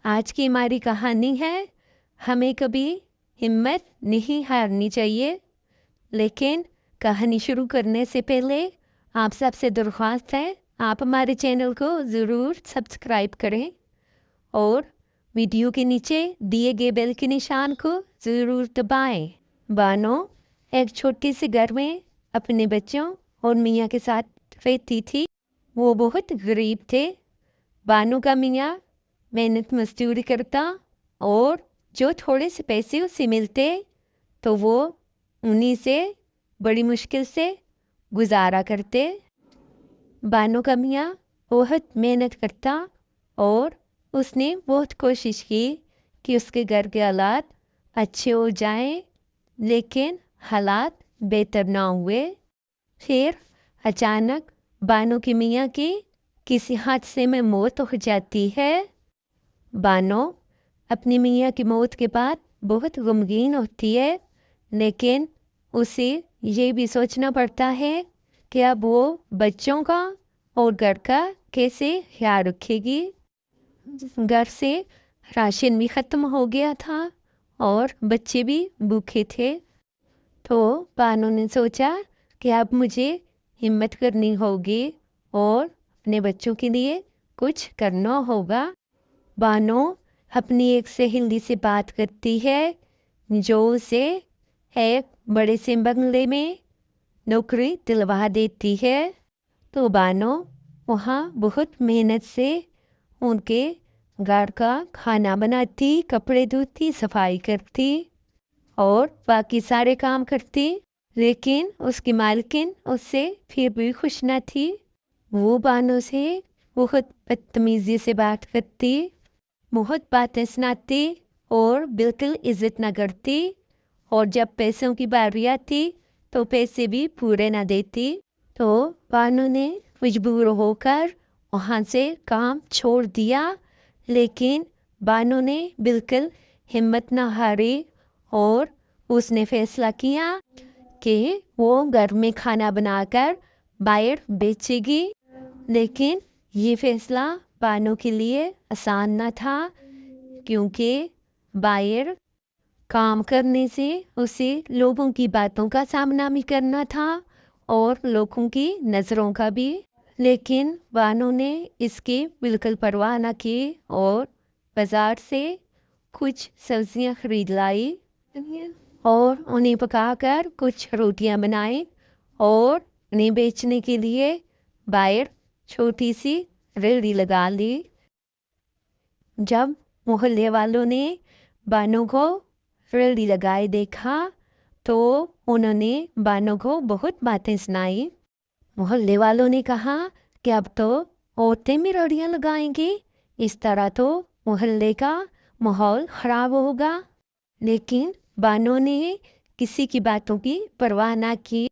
آج کی ہماری کہانی ہے ہمیں کبھی ہمت نہیں ہارنی چاہیے. لیکن کہانی شروع کرنے سے پہلے آپ سب سے درخواست ہے آپ ہمارے چینل کو ضرور سبسکرائب کریں اور ویڈیو کے نیچے دیے گئے بیل کے نشان کو ضرور دبائیں. بانو ایک چھوٹی سی گھر میں اپنے بچوں اور میاں کے ساتھ رہتی تھی. وہ بہت غریب تھے. بانو کا میاں محنت مزدوری کرتا اور جو تھوڑے سے پیسے اسے ملتے تو وہ انہی سے بڑی مشکل سے گزارا کرتے. بانو کا میاں بہت محنت کرتا اور اس نے بہت کوشش کی کہ اس کے گھر کے حالات اچھے ہو جائیں، لیکن حالات بہتر نہ ہوئے. پھر اچانک بانو کے میاں کی کسی حادثے میں موت ہو جاتی ہے. بانو اپنی میاں کی موت کے بعد بہت غمگین ہوتی ہے، لیکن اسے یہ بھی سوچنا پڑتا ہے کہ اب وہ بچوں کا اور گھر کا کیسے خیال رکھے گی. گھر سے راشن بھی ختم ہو گیا تھا اور بچے بھی بھوکے تھے. تو بانو نے سوچا کہ اب مجھے ہمت کرنی ہوگی اور اپنے بچوں کے لیے کچھ کرنا ہوگا. بانو اپنی ایک سہیلی سے بات کرتی ہے جو اسے ایک بڑے سے بنگلے میں نوکری دلوا دیتی ہے. تو بانو وہاں بہت محنت سے ان کے گھر کا کھانا بناتی، کپڑے دھوتی، صفائی کرتی اور باقی سارے کام کرتی. لیکن اس کی مالکن اس سے پھر بھی خوش نہ تھی. وہ بانو سے بہت بدتمیزی سے بات کرتی، بہت باتیں سناتی اور بالکل عزت نہ کرتی، اور جب پیسوں کی باری آتی تو پیسے بھی پورے نہ دیتی. تو بانو نے مجبور ہو کر وہاں سے کام چھوڑ دیا. لیکن بانو نے بالکل ہمت نہ ہاری اور اس نے فیصلہ کیا کہ وہ گھر میں کھانا بنا کر باہر بیچے گی. لیکن یہ فیصلہ بانو کے لیے آسان نہ تھا، کیونکہ باہر کام کرنے سے اسے لوگوں کی باتوں کا سامنا بھی کرنا تھا اور لوگوں کی نظروں کا بھی. لیکن بانو نے اس کی بالکل پرواہ نہ کی اور بازار سے کچھ سبزیاں خرید لائی اور انہیں پکا کر کچھ روٹیاں بنائیں اور انہیں بیچنے کے لیے باہر چھوٹی سی ریہڑی لگا لی. جب محلے والوں نے بانو کو ریہڑی لگائے دیکھا تو انہوں نے بانو کو بہت باتیں سنائی. محلے والوں نے کہا کہ اب تو عورتیں بھی ریہڑیاں لگائیں گی، اس طرح تو محلے کا ماحول خراب ہوگا. لیکن بانو نے کسی کی باتوں کی پرواہ نہ کی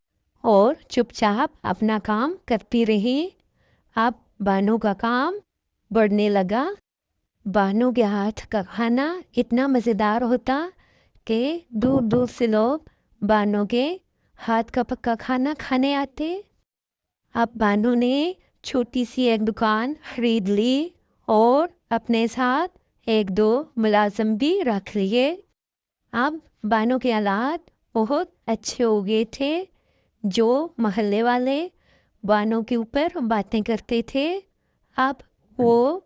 اور چپ چاپ اپنا کام کرتی رہی. اب بانو کا کام بڑھنے لگا. بانو کے ہاتھ کا کھانا اتنا مزیدار ہوتا کہ دور دور سے لوگ بانو کے ہاتھ کا پکا کھانا کھانے آتے. اب بانو نے چھوٹی سی ایک دکان خرید لی اور اپنے ساتھ ایک دو ملازم بھی رکھ لیے. اب بانو کے حالات بہت اچھے ہو گئے تھے. جو محلے والے بانو کے اوپر باتیں کرتے تھے اب وہ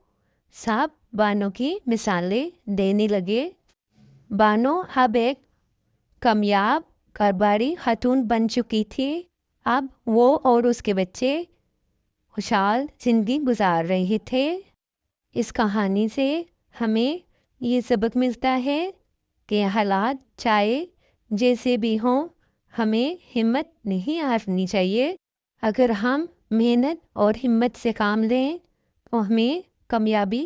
سب بانو کی مثالیں دینے لگے. بانو اب ایک کامیاب کاروباری خاتون بن چکی تھی. اب وہ اور اس کے بچے خوشحال زندگی گزار رہے تھے. اس کہانی سے ہمیں یہ سبق ملتا ہے کہ حالات چاہے جیسے بھی ہوں ہمیں ہمت نہیں ہارنی چاہیے. اگر ہم محنت اور ہمت سے کام لیں تو ہمیں کامیابی